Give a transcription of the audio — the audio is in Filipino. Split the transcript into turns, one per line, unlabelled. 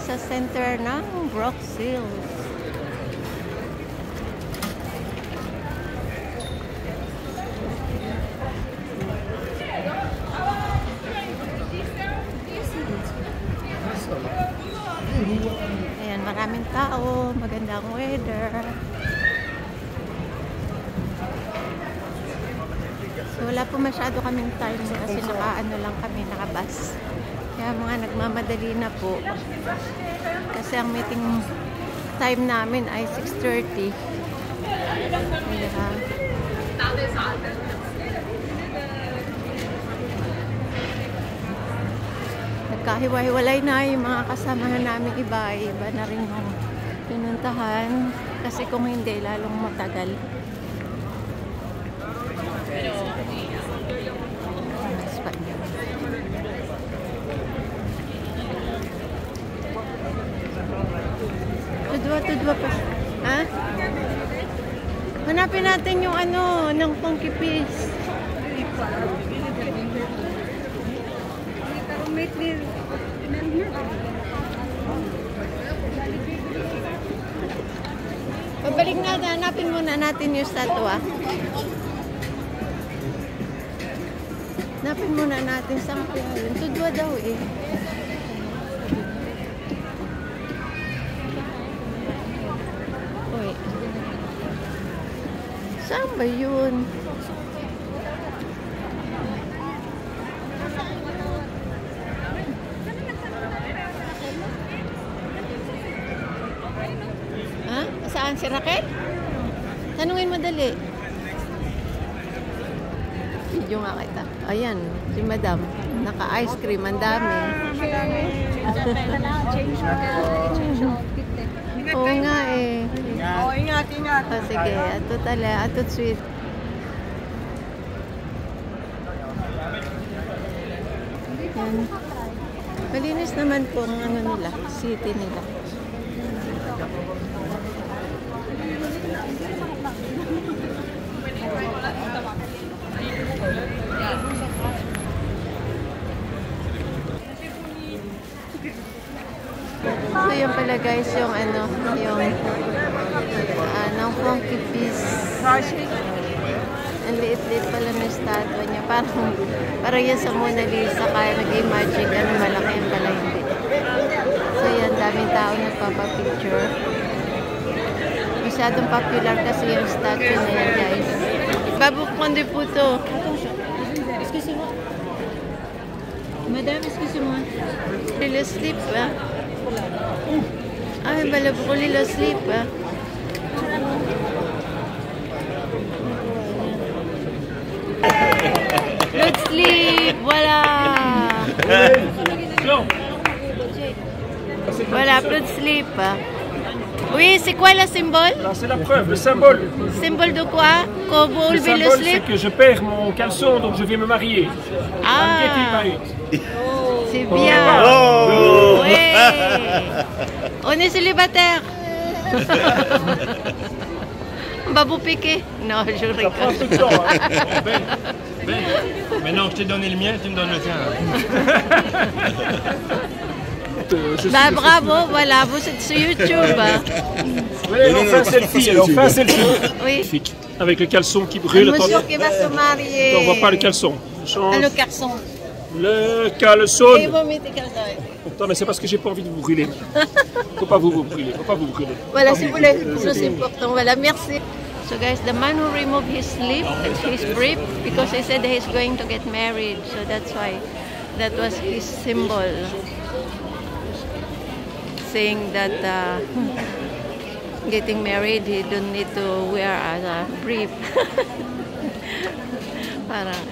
sa center ng Brook Hills. Ayan, maraming tao, magandang weather. So, wala po masyado kaming time kasi naka-ano lang kami, naka-bus. Kaya mga nagmamadali na po. Kasi ang meeting time namin ay 6:30. Ayan. Nagkahiwa-hiwalay na yung mga kasamahan namin iba na rin yung pinuntahan. Kasi kung hindi, lalong matagal. Tudwa pa. Ha? Hanapin natin yung ano, ng Funky Piece. Pabalik na, hanapin muna natin yung statua. Hanapin muna natin saan kaya yun. Tudwa daw eh. Uy. Saan ba yun? Ha? Saan si Raquel? Tanungin mo dali. Video nga kita. Ayan, si Madam. Naka-ice cream. Ang dami. Oo nga eh.
Oo, ingat.
Oh, sige. Ato tala. Ato sweet. Yan. Malinis naman po ang ano nila. City nila. So yun pala guys, yung ano, yung ng Funky Piece. Ang liit-liit pala na statue niya. Parang yan sa Mona Lisa, kaya nag-imagine ano malaki yung pala hindi. So yan, daming tao nagpapapicture. Masyadong popular kasi yung statue na yan guys. Babuk kondi po to. Excusez-moi. Madame, excusez-moi. Lilo sleep ba? Ay, balabo ko lilo sleep ba? Let's sleep! Wala! Voilà, plus de slip. Oui, c'est quoi le symbole?
C'est la preuve, le symbole.
Symbole de quoi? Qu'on vous
Le
enlevez le
symbole,
slip?
c'est que je perds mon caleçon, donc je vais me marier.
Ah, c'est bien.
Oh.
Oui. On est célibataire. On va vous piquer. Non, je
Ça prend
rigole.
tout le temps. Hein.
Ben, maintenant que je t'ai donné le mien, tu me donnes le tien.
Bah bravo, voilà, vous êtes sur YouTube.
Oui, on fait un selfie, alors on fait un selfie.
Oui.
Magnifique. Avec le caleçon qui brûle.
Monsieur qui va se marier.
On voit pas le caleçon.
Ah, le garçon.
Le caleçon.
Et vous mettez garçon.
Attends, mais c'est parce que j'ai pas envie de vous brûler. Faut pas vous brûler. Faut pas vous brûler.
Voilà, c'est pour le plus important. Voilà, merci. So guys, the man who removed his slip, his brief, because he said he's going to get married. So that's why that was his symbol. Saying that getting married, he don't need to wear a brief. Parang